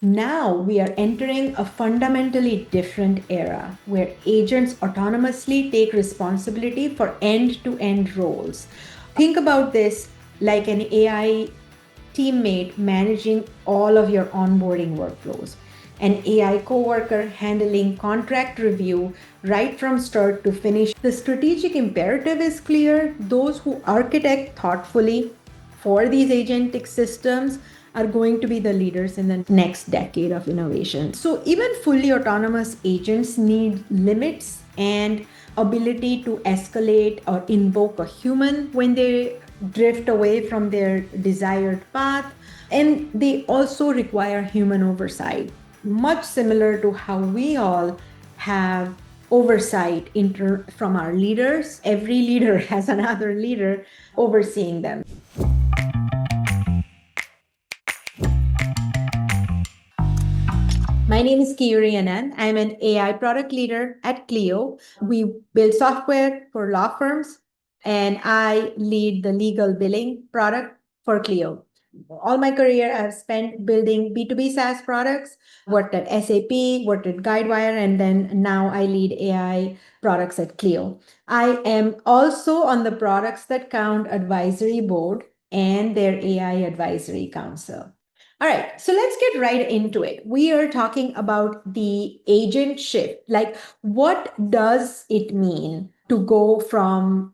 Now we are entering a fundamentally different era where agents autonomously take responsibility for end-to-end roles. Think about this like an AI teammate managing all of your onboarding workflows, an AI coworker handling contract review right from start to finish. The strategic imperative is clear. Those who architect thoughtfully for these agentic systems are going to be the leaders in the next decade of innovation. So even fully autonomous agents need limits and ability to escalate or invoke a human when they drift away from their desired path. And they also require human oversight, much similar to how we all have oversight from our leaders. Every leader has another leader overseeing them. My name is Keyuri Anand. I'm an AI product leader at Clio. We build software for law firms, and I lead the legal billing product for Clio. All my career, I've spent building B2B SaaS products, worked at SAP, worked at Guidewire, and then now I lead AI products at Clio. I am also on the Products That Count advisory board and their AI advisory council. All right, so let's get right into it. We are talking about the agent shift. Like, what does it mean to go from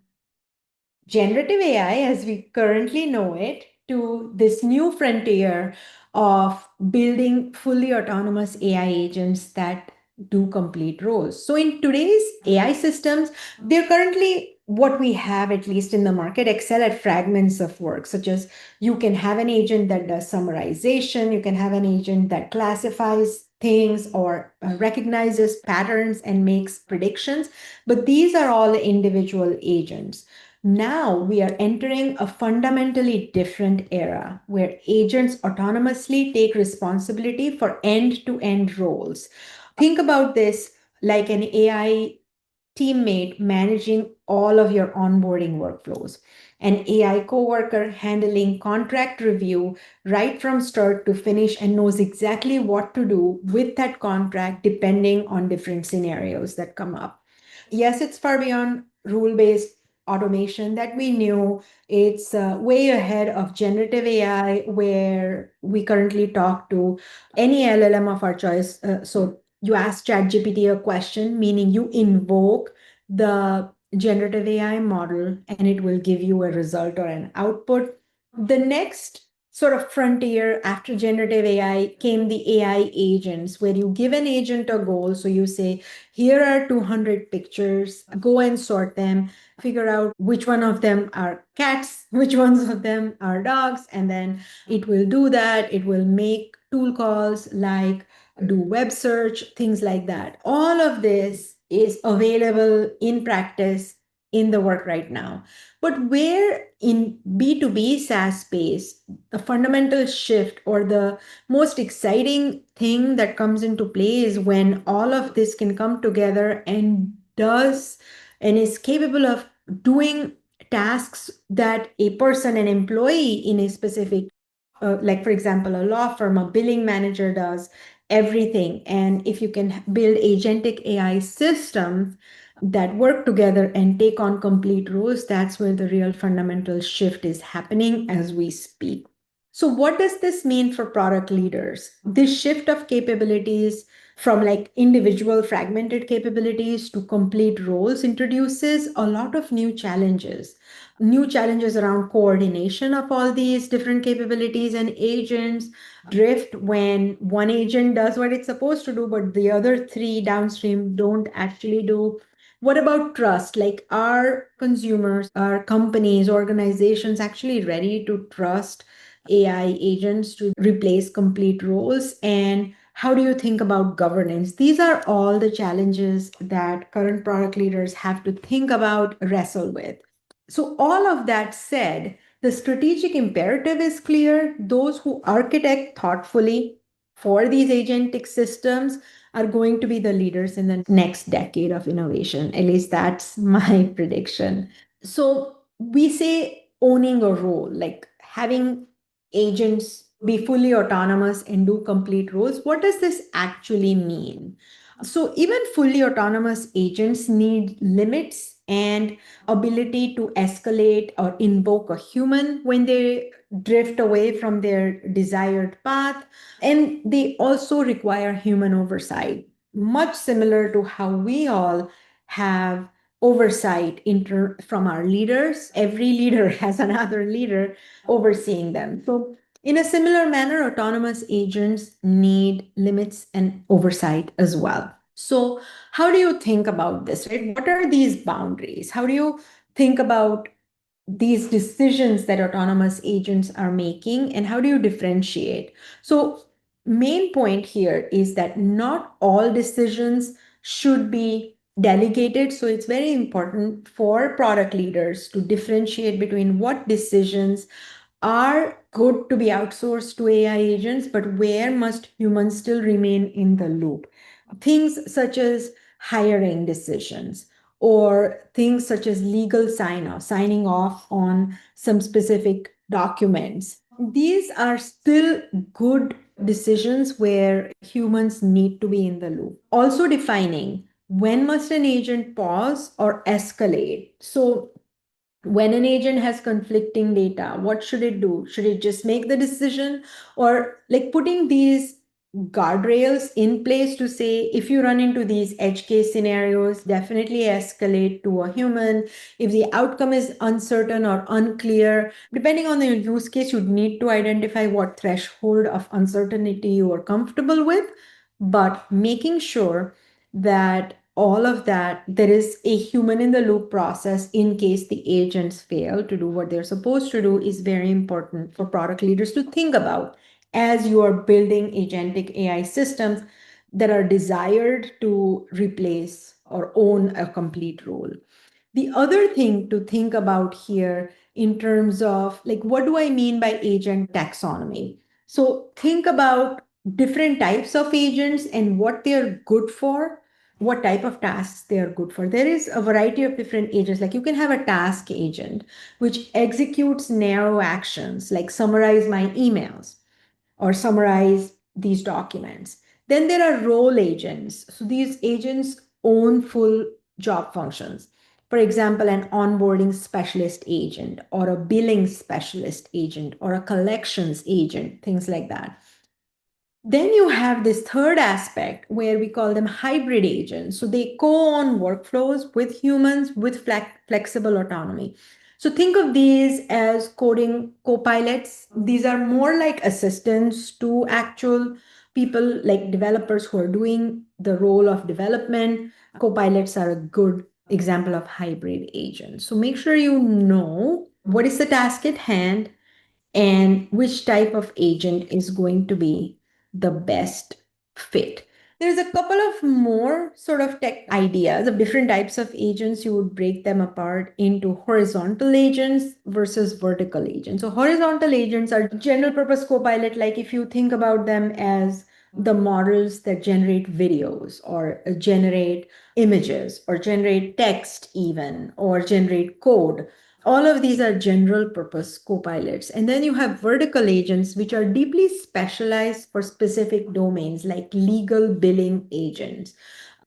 generative AI as we currently know it to this new frontier of building fully autonomous AI agents that do complete roles? So, in today's AI systems, they're currently what we have, at least in the market, excel at fragments of work, such as you can have an agent that does summarization, you can have an agent that classifies things or recognizes patterns and makes predictions, but these are all individual agents. Now we are entering a fundamentally different era where agents autonomously take responsibility for end-to-end roles. Think about this like an AI teammate managing all of your onboarding workflows, an AI coworker handling contract review right from start to finish and knows exactly what to do with that contract depending on different scenarios that come up. Yes, it's far beyond rule-based automation that we knew. It's way ahead of generative AI, where we currently talk to any LLM of our choice. So you ask ChatGPT a question, meaning you invoke the generative AI model, and it will give you a result or an output. The next sort of frontier after generative AI came the AI agents, where you give an agent a goal. So you say, here are 200 pictures, go and sort them, figure out which one of them are cats, which ones of them are dogs, and then it will do that. It will make tool calls like do web search, things like that. All of this is available in practice in the work right now. But where in B2B SaaS space, the fundamental shift or the most exciting thing that comes into play is when all of this can come together and does and is capable of doing tasks that a person, an employee in a specific, like for example, a law firm, a billing manager does everything. And if you can build agentic AI systems that work together and take on complete roles, that's where the real fundamental shift is happening as we speak. So what does this mean for product leaders? This shift of capabilities from like individual fragmented capabilities to complete roles introduces a lot of new challenges around coordination of all these different capabilities and agents, drift when one agent does what it's supposed to do, but the other three downstream don't actually do. What about trust? Like, are consumers, are companies, organizations actually ready to trust AI agents to replace complete roles? And how do you think about governance? These are all the challenges that current product leaders have to think about, wrestle with. So, all of that said, the strategic imperative is clear. Those who architect thoughtfully for these agentic systems are going to be the leaders in the next decade of innovation. At least that's my prediction. So, we say owning a role, like having agents be fully autonomous and do complete roles. What does this actually mean? So, even fully autonomous agents need limits and ability to escalate or invoke a human when they drift away from their desired path. And they also require human oversight, much similar to how we all have oversight from our leaders. Every leader has another leader overseeing them. So, in a similar manner, autonomous agents need limits and oversight as well. So, how do you think about this, right? What are these boundaries? How do you think about these decisions that autonomous agents are making, and how do you differentiate? So, main point here is that not all decisions should be delegated. So, it's very important for product leaders to differentiate between what decisions are good to be outsourced to AI agents, but where must humans still remain in the loop? Things such as hiring decisions, or things such as legal signing off on some specific documents. These are still good decisions where humans need to be in the loop. Also defining when must an agent pause or escalate. So when an agent has conflicting data, what should it do? Should it just make the decision, or like putting these guardrails in place to say, if you run into these edge case scenarios, definitely escalate to a human. If the outcome is uncertain or unclear, depending on the use case, you'd need to identify what threshold of uncertainty you are comfortable with, but making sure that all of that, there is a human in the loop process in case the agents fail to do what they're supposed to do, is very important for product leaders to think about as you are building agentic AI systems that are desired to replace or own a complete role. The other thing to think about here in terms of like, what do I mean by agent taxonomy? So think about different types of agents and what they're good for, what type of tasks they are good for. There is a variety of different agents. Like you can have a task agent which executes narrow actions, like summarize my emails or summarize these documents. Then there are role agents. So these agents own full job functions. For example, an onboarding specialist agent or a billing specialist agent or a collections agent, things like that. Then you have this third aspect where we call them hybrid agents. So they co-own workflows with humans with flexible autonomy. So think of these as coding co-pilots. These are more like assistants to actual people, like developers who are doing the role of development. Co-pilots are a good example of hybrid agents. So make sure you know what is the task at hand and which type of agent is going to be the best fit. There's a couple of more sort of tech ideas of different types of agents. You would break them apart into horizontal agents versus vertical agents. So horizontal agents are general purpose copilot, like if you think about them as the models that generate videos or generate images or generate text even or generate code. All of these are general purpose copilots. And then you have vertical agents, which are deeply specialized for specific domains like legal billing agents,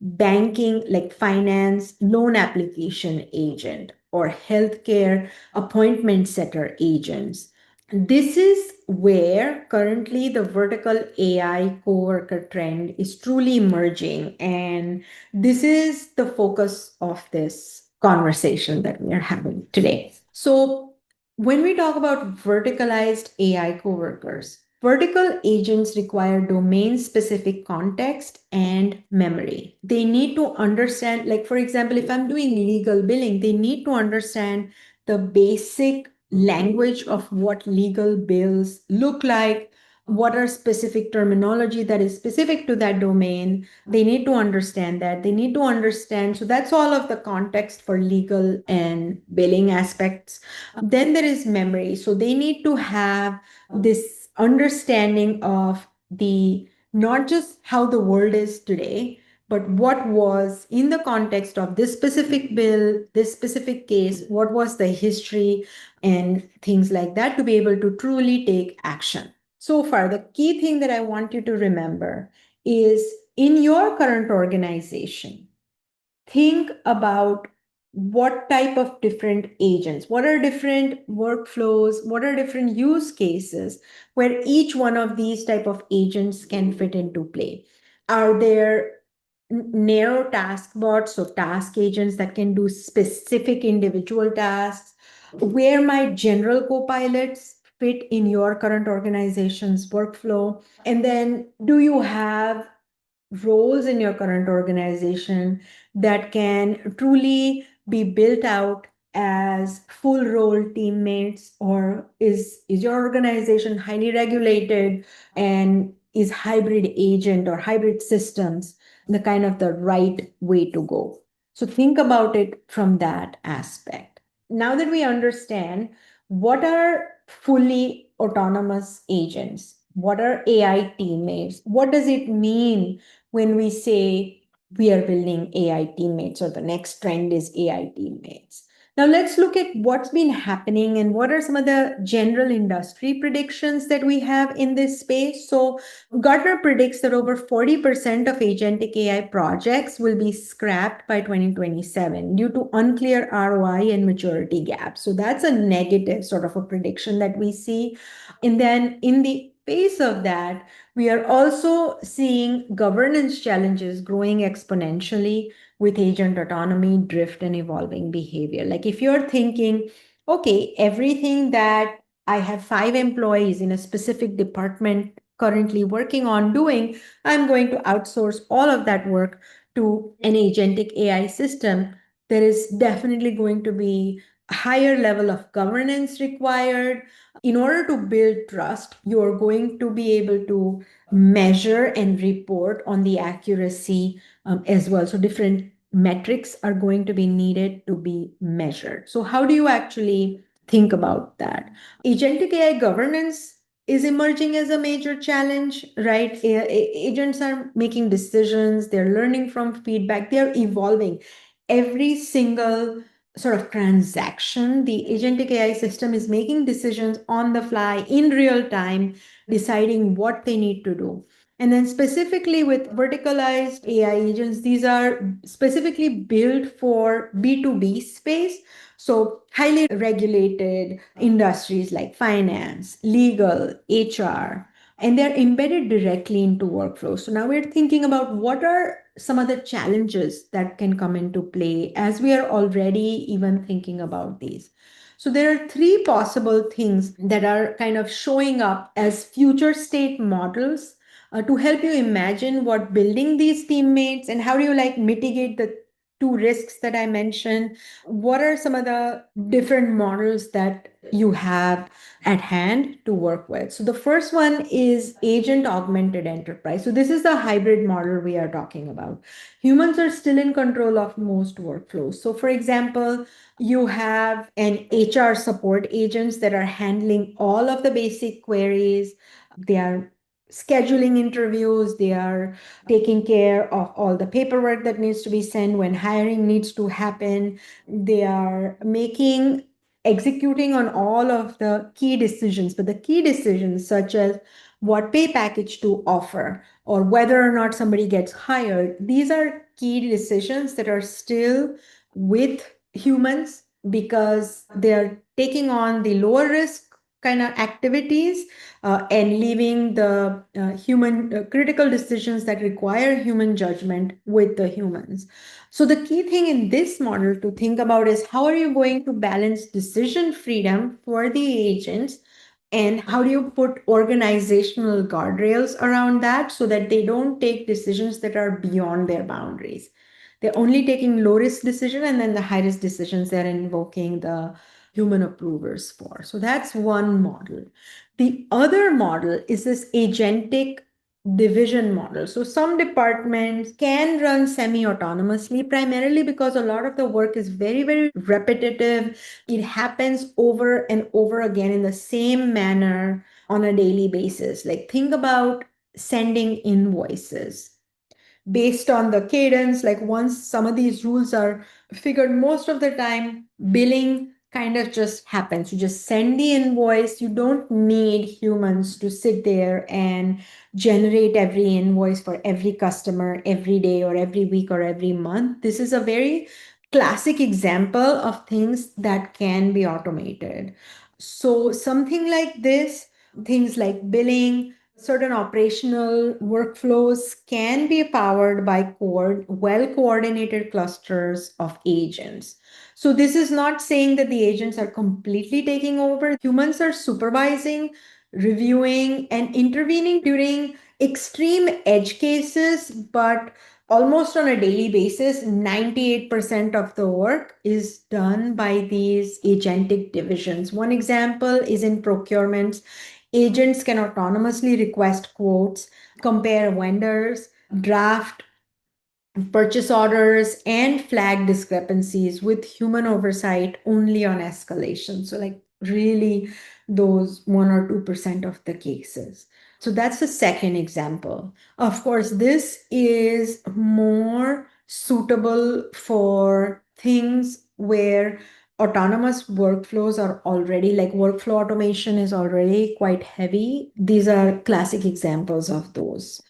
banking, like finance, loan application agent, or healthcare appointment setter agents. This is where currently the vertical AI coworker trend is truly emerging. And this is the focus of this conversation that we are having today. So, when we talk about verticalized AI coworkers, vertical agents require domain specific context and memory. They need to understand, like, for example, if I'm doing legal billing, they need to understand the basic language of what legal bills look like, what are specific terminology that is specific to that domain. They need to understand that. They need to understand. So that's all of the context for legal and billing aspects. Then there is memory. So they need to have this understanding of the not just how the world is today, but what was in the context of this specific bill, this specific case, what was the history and things like that to be able to truly take action. So far, the key thing that I want you to remember is in your current organization, think about what type of different agents, what are different workflows, what are different use cases where each one of these type of agents can fit into play. Are there narrow task bots, so task agents that can do specific individual tasks? Where might general copilots fit in your current organization's workflow? And then do you have roles in your current organization that can truly be built out as full role teammates, or is your organization highly regulated and is hybrid agent or hybrid systems the kind of the right way to go? So think about it from that aspect. Now that we understand what are fully autonomous agents, what are AI teammates, what does it mean when we say we are building AI teammates or the next trend is AI teammates? Now let's look at what's been happening and what are some of the general industry predictions that we have in this space. So Gartner predicts that over 40% of agentic AI projects will be scrapped by 2027 due to unclear ROI and maturity gaps. So that's a negative sort of a prediction that we see. And then in the face of that, we are also seeing governance challenges growing exponentially with agent autonomy, drift, and evolving behavior. Like if you're thinking, okay, everything that I have 5 employees in a specific department currently working on doing, I'm going to outsource all of that work to an agentic AI system. There is definitely going to be a higher level of governance required. In order to build trust, you're going to be able to measure and report on the accuracy as well. So different metrics are going to be needed to be measured. So how do you actually think about that? Agentic AI governance is emerging as a major challenge, right? Agents are making decisions, they're learning from feedback, they're evolving. Every single sort of transaction, the agentic AI system is making decisions on the fly in real time, deciding what they need to do. And then specifically with verticalized AI agents, these are specifically built for B2B space. So highly regulated industries like finance, legal, HR, and they're embedded directly into workflows. So now we're thinking about what are some of the challenges that can come into play as we are already even thinking about these. So there are 3 possible things that are kind of showing up as future state models to help you imagine what building these teammates and how do you like mitigate the 2 risks that I mentioned. What are some of the different models that you have at hand to work with? So the first one is agent augmented enterprise. So this is the hybrid model we are talking about. Humans are still in control of most workflows. So for example, you have an HR support agents that are handling all of the basic queries. They are scheduling interviews, they are taking care of all the paperwork that needs to be sent when hiring needs to happen. They are executing on all of the key decisions, but the key decisions such as what pay package to offer or whether or not somebody gets hired, these are key decisions that are still with humans because they're taking on the lower risk kind of activities and leaving the human critical decisions that require human judgment with the humans. So the key thing in this model to think about is how are you going to balance decision freedom for the agents and how do you put organizational guardrails around that so that they don't take decisions that are beyond their boundaries. They're only taking low risk decision and then the high risk decisions they're invoking the human approvers for. So that's one model. The other model is this agentic division model. So some departments can run semi-autonomously, primarily because a lot of the work is very, very repetitive. It happens over and over again in the same manner on a daily basis. Like think about sending invoices based on the cadence. Like once some of these rules are figured, most of the time billing kind of just happens. You just send the invoice. You don't need humans to sit there and generate every invoice for every customer every day or every week or every month. This is a very classic example of things that can be automated. So something like this, things like billing, certain operational workflows can be powered by well coordinated clusters of agents. So this is not saying that the agents are completely taking over. Humans are supervising, reviewing, and intervening during extreme edge cases, but almost on a daily basis, 98% of the work is done by these agentic divisions. One example is in procurement. Agents can autonomously request quotes, compare vendors, draft purchase orders, and flag discrepancies with human oversight only on escalation. So, like, really, those 1 or 2% of the cases. So, that's the second example. Of course, this is more suitable for things where autonomous workflows are already, like, workflow automation is already quite heavy. These are classic examples of those.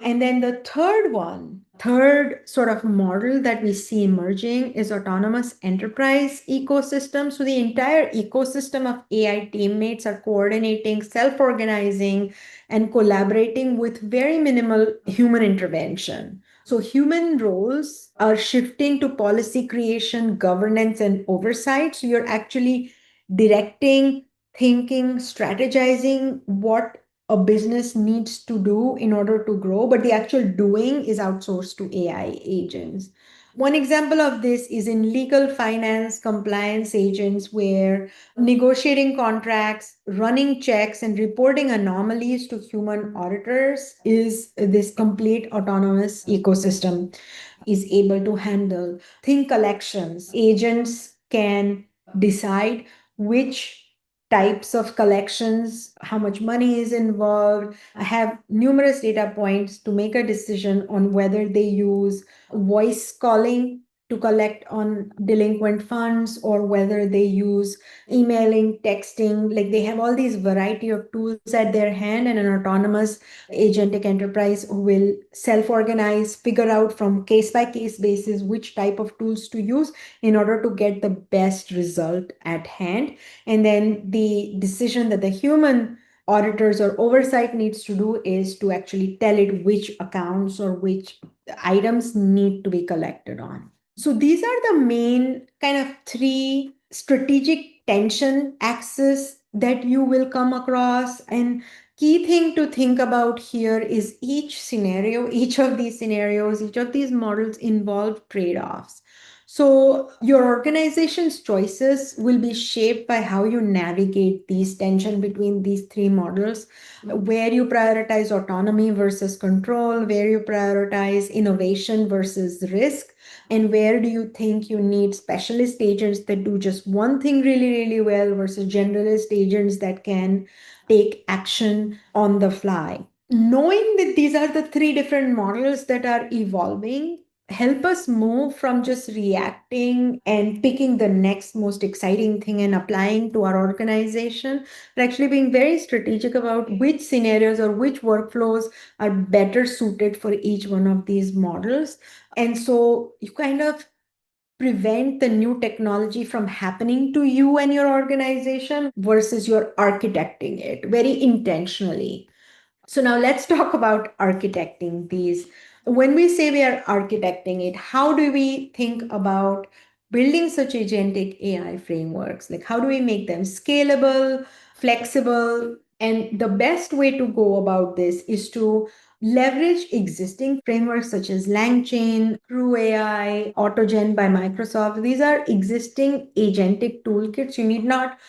And then the third sort of model that we see emerging is autonomous enterprise ecosystem. So the entire ecosystem of AI teammates are coordinating, self-organizing, and collaborating with very minimal human intervention. So human roles are shifting to policy creation, governance, and oversight. So you're actually directing, thinking, strategizing what a business needs to do in order to grow, but the actual doing is outsourced to AI agents. One example of this is in legal, finance, compliance agents, where negotiating contracts, running checks, and reporting anomalies to human auditors is this complete autonomous ecosystem is able to handle. Think collections. Agents can decide which types of collections, how much money is involved, have numerous data points to make a decision on whether they use voice calling to collect on delinquent funds or whether they use emailing, texting. Like, they have all these variety of tools at their hand, and an autonomous agentic enterprise will self-organize, figure out from case by case basis which type of tools to use in order to get the best result at hand. And then the decision that the human auditors or oversight needs to do is to actually tell it which accounts or which items need to be collected on. So these are the main kind of three strategic tension axes that you will come across. And key thing to think about here is each scenario, each of these scenarios, each of these models involve trade-offs. So your organization's choices will be shaped by how you navigate these tension between these three models, where you prioritize autonomy versus control, where you prioritize innovation versus risk, and where do you think you need specialist agents that do just one thing really, really well versus generalist agents that can take action on the fly. Knowing that these are the three different models that are evolving help us move from just reacting and picking the next most exciting thing and applying to our organization, but actually being very strategic about which scenarios or which workflows are better suited for each one of these models. And so you kind of prevent the new technology from happening to you and your organization versus you're architecting it very intentionally. So now let's talk about architecting these. When we say we are architecting it, how do we think about building such agentic AI frameworks? Like, how do we make them scalable, flexible? And the best way to go about this is to leverage existing frameworks such as LangChain, True AI, AutoGen by Microsoft. These are existing agentic toolkits. You need not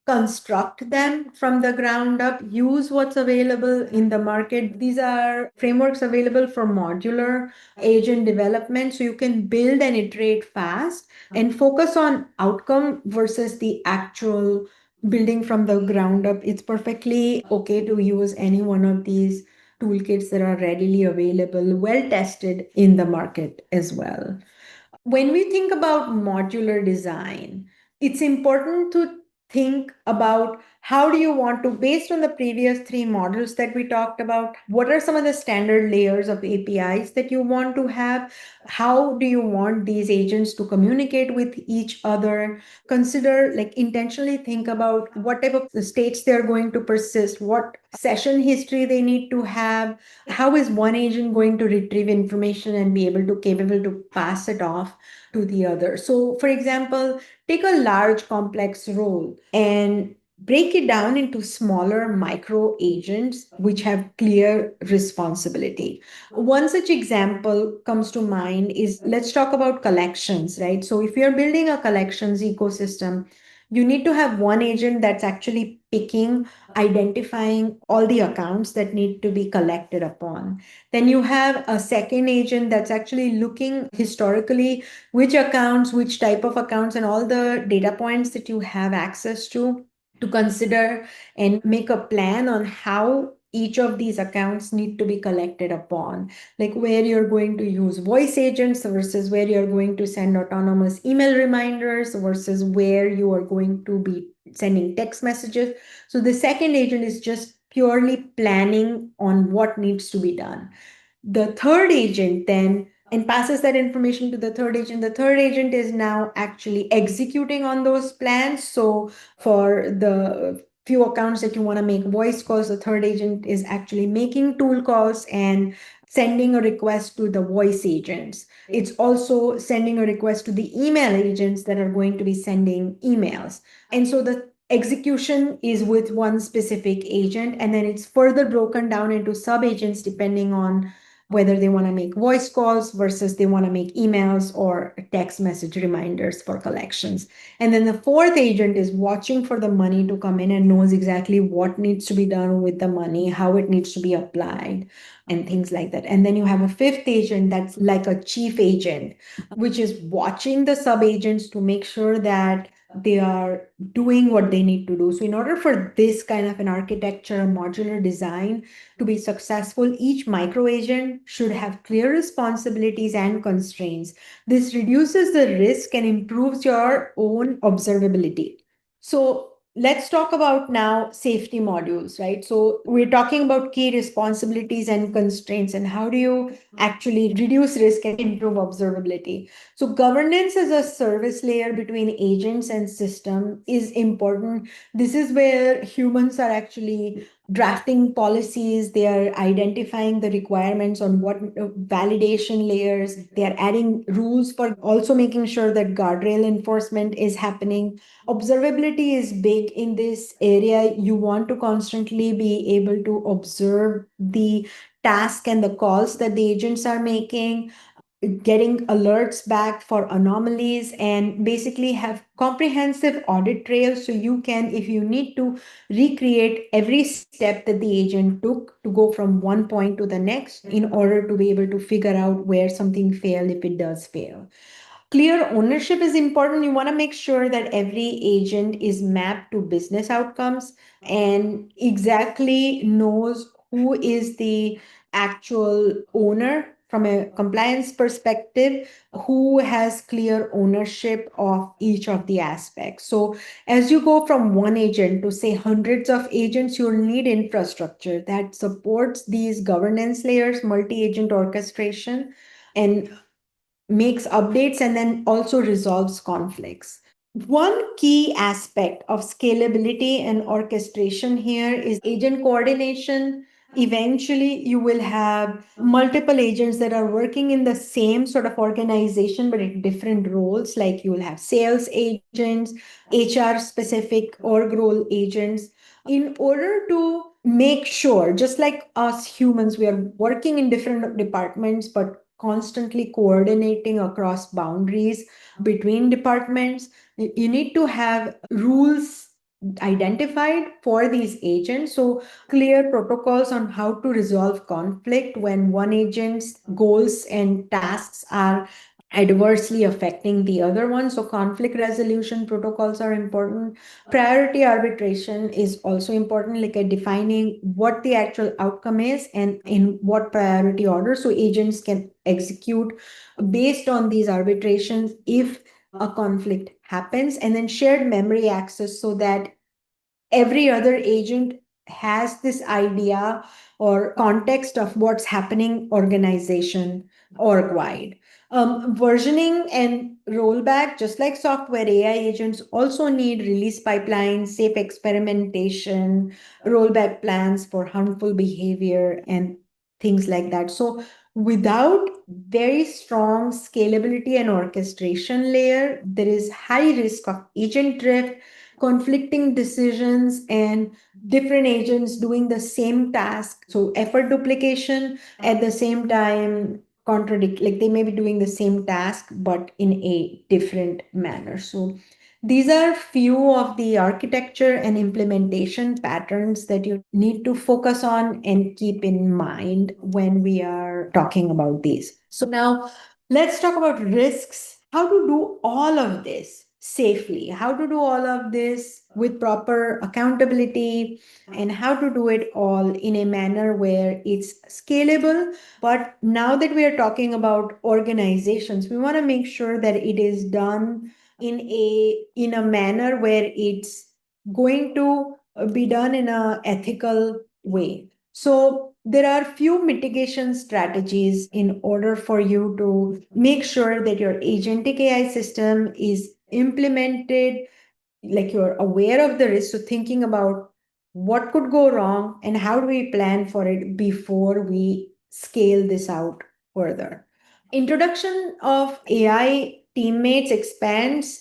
construct them from the ground up, use what's available in the market. These are frameworks available for modular agent development, so you can build and iterate fast and focus on outcome versus the actual building from the ground up. It's perfectly okay to use any one of these toolkits that are readily available, well tested in the market as well. When we think about modular design, it's important to think about how do you want to, based on the previous three models that we talked about, what are some of the standard layers of APIs that you want to have? How do you want these agents to communicate with each other? Consider, like, intentionally think about what type of states they're going to persist, what session history they need to have, how is one agent going to retrieve information and be able to capable to pass it off to the other. So for example, take a large complex role and break it down into smaller micro agents which have clear responsibility. One such example comes to mind is, let's talk about collections, right? So if you're building a collections ecosystem, you need to have one agent that's actually picking, identifying all the accounts that need to be collected upon. Then you have a second agent that's actually looking historically which accounts, which type of accounts, and all the data points that you have access to consider and make a plan on how each of these accounts need to be collected upon, like where you're going to use voice agents versus where you're going to send autonomous email reminders versus where you are going to be sending text messages. So the second agent is just purely planning on what needs to be done. The third agent then and passes that information to the third agent. The third agent is now actually executing on those plans. So for the few accounts that you want to make voice calls, the third agent is actually making tool calls and sending a request to the voice agents. It's also sending a request to the email agents that are going to be sending emails. And so the execution is with one specific agent, and then it's further broken down into sub agents depending on whether they want to make voice calls versus they want to make emails or text message reminders for collections. And then the fourth agent is watching for the money to come in and knows exactly what needs to be done with the money, how it needs to be applied, and things like that. And then you have a fifth agent that's like a chief agent, which is watching the sub agents to make sure that they are doing what they need to do. So in order for this kind of an architecture, a modular design, to be successful, each micro agent should have clear responsibilities and constraints. This reduces the risk and improves your own observability. So let's talk about now safety modules, right? So we're talking about key responsibilities and constraints and how do you actually reduce risk and improve observability. So governance as a service layer between agents and system is important. This is where humans are actually drafting policies, they are identifying the requirements on what validation layers, they are adding rules for also making sure that guardrail enforcement is happening. Observability is big in this area. You want to constantly be able to observe the task and the calls that the agents are making, getting alerts back for anomalies, and basically have comprehensive audit trails so you can, if you need to, recreate every step that the agent took to go from one point to the next in order to be able to figure out where something failed if it does fail. Clear ownership is important. You want to make sure that every agent is mapped to business outcomes and exactly knows who is the actual owner from a compliance perspective, who has clear ownership of each of the aspects. So as you go from one agent to say hundreds of agents, you'll need infrastructure that supports these governance layers, multi-agent orchestration, and makes updates and then also resolves conflicts. One key aspect of scalability and orchestration here is agent coordination. Eventually, you will have multiple agents that are working in the same sort of organization, but in different roles. Like you will have sales agents, HR specific org role agents. In order to make sure, just like us humans, we are working in different departments, but constantly coordinating across boundaries between departments, you need to have rules identified for these agents. So clear protocols on how to resolve conflict when one agent's goals and tasks are adversely affecting the other one. So conflict resolution protocols are important. Priority arbitration is also important, like defining what the actual outcome is and in what priority order, so agents can execute based on these arbitrations if a conflict happens, and then shared memory access so that every other agent has this idea or context of what's happening organization org wide. Versioning and rollback, just like software, AI agents also need release pipelines, safe experimentation, rollback plans for harmful behavior, and things like that. So without very strong scalability and orchestration layer, there is high risk of agent drift, conflicting decisions, and different agents doing the same task. So effort duplication, at the same time contradict, like they may be doing the same task but in a different manner. So these are few of the architecture and implementation patterns that you need to focus on and keep in mind when we are talking about these. So now let's talk about risks. How to do all of this safely, how to do all of this with proper accountability, and how to do it all in a manner where it's scalable. But now that we are talking about organizations, we want to make sure that it is done in a manner where it's going to be done in a ethical way. So there are few mitigation strategies in order for you to make sure that your agentic AI system is implemented, like you're aware of the risk. So thinking about what could go wrong and how do we plan for it before we scale this out further. Introduction of AI teammates expands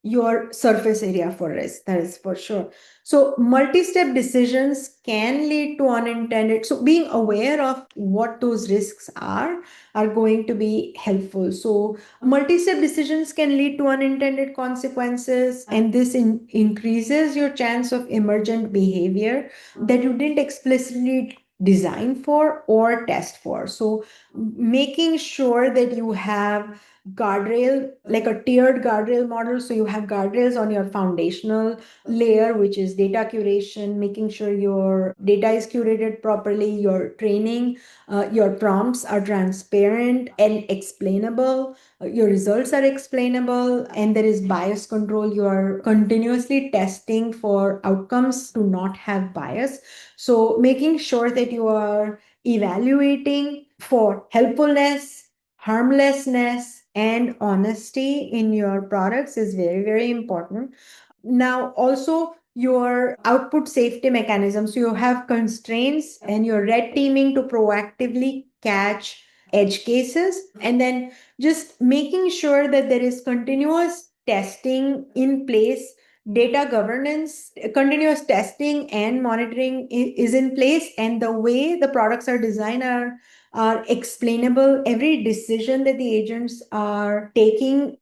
your surface area for risk, that is for sure. So multi-step decisions can lead to unintended. So being aware of what those risks are going to be helpful. So multi-step decisions can lead to unintended consequences, and this increases your chance of emergent behavior that you didn't explicitly design for or test for. So making sure that you have guardrail, like a tiered guardrail model. So you have guardrails on your foundational layer, which is data curation, making sure your data is curated properly, your training, your prompts are transparent and explainable, your results are explainable, and there is bias control. You are continuously testing for outcomes to not have bias. So making sure that you are evaluating for helpfulness, harmlessness, and honesty in your products is very, very important. Now, also your output safety mechanism. So you have constraints and your red teaming to proactively catch edge cases, and then just making sure that there is continuous testing in place, data governance, continuous testing and monitoring is in place, and the way the products are designed are explainable. Every decision that the agents are taking,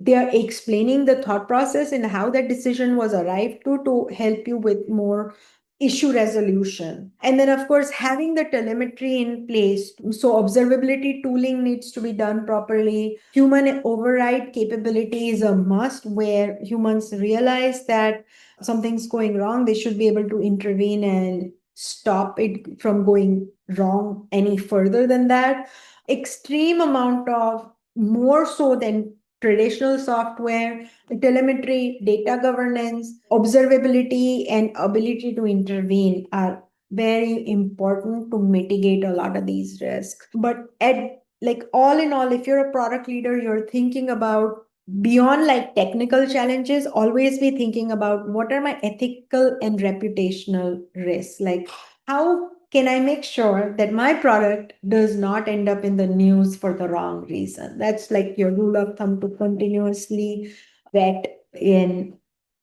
they are explaining the thought process and how that decision was arrived to help you with more issue resolution. And then of course having the telemetry in place, so observability tooling needs to be done properly. Human override capability is a must, where humans realize that something's going wrong, they should be able to intervene and stop it from going wrong any further than that. Extreme amount of, more so than traditional software, telemetry, data governance, observability, and ability to intervene are very important to mitigate a lot of these risks. But at, like, all in all, if you're a product leader, you're thinking about beyond like technical challenges, always be thinking about what are my ethical and reputational risks. Like, how can I make sure that my product does not end up in the news for the wrong reason? That's like your rule of thumb to continuously vet and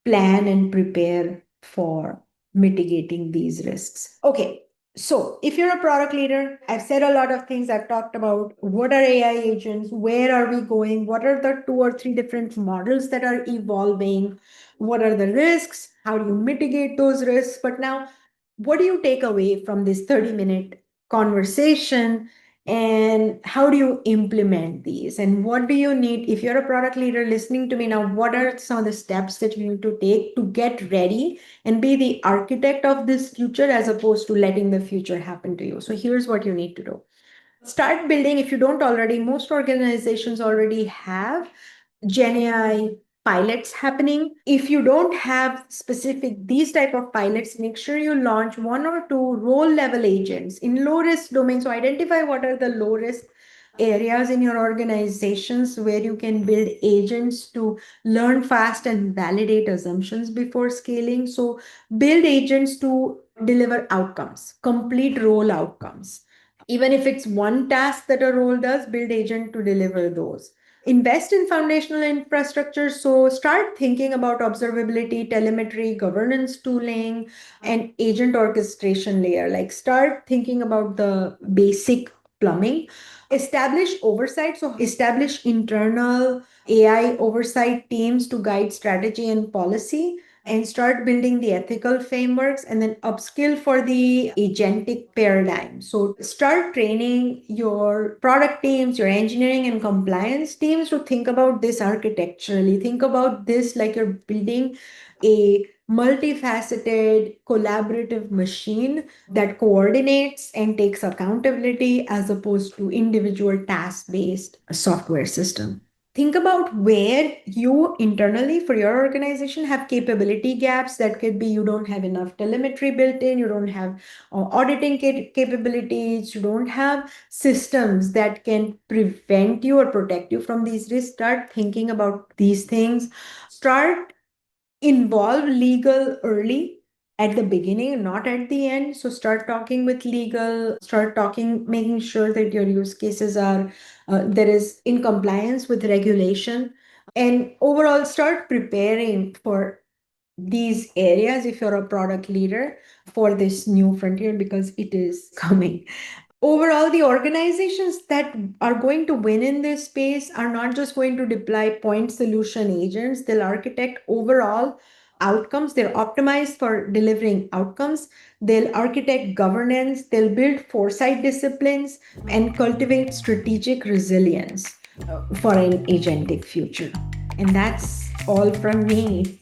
plan and prepare for mitigating these risks. Okay. So if you're a product leader, I've said a lot of things. I've talked about what are AI agents, where are we going, what are the 2 or 3 different models that are evolving, what are the risks, how do you mitigate those risks? But now, what do you take away from this 30-minute conversation, and how do you implement these, and what do you need? If you're a product leader listening to me now, what are some of the steps that you need to take to get ready and be the architect of this future as opposed to letting the future happen to you? So here's what you need to do. Start building, if you don't already, most organizations already have Gen AI pilots happening. If you don't have specific these type of pilots, make sure you launch one or two role level agents in low risk domains. So identify what are the low risk areas in your organizations where you can build agents to learn fast and validate assumptions before scaling. So build agents to deliver outcomes, complete role outcomes. Even if it's one task that a role does, build agent to deliver those. Invest in foundational infrastructure. So start thinking about observability, telemetry, governance tooling, and agent orchestration layer. Like start thinking about the basic plumbing. Establish oversight. So establish internal AI oversight teams to guide strategy and policy, and start building the ethical frameworks, and then upskill for the agentic paradigm. So start training your product teams, your engineering and compliance teams to think about this architecturally. Think about this like you're building a multifaceted collaborative machine that coordinates and takes accountability as opposed to individual task-based software system. Think about where you internally for your organization have capability gaps. That could be you don't have enough telemetry built in, you don't have auditing capabilities, you don't have systems that can prevent you or protect you from these risks. Start thinking about these things. Start involve legal early at the beginning, not at the end. So start talking with legal, start talking, making sure that your use cases are there is in compliance with regulation, and overall start preparing for these areas if you're a product leader for this new frontier, because it is coming. Overall, the organizations that are going to win in this space are not just going to deploy point solution agents, they'll architect overall outcomes. They're optimized for delivering outcomes. They'll architect governance, they'll build foresight disciplines, and cultivate strategic resilience for an agentic future. And that's all from me.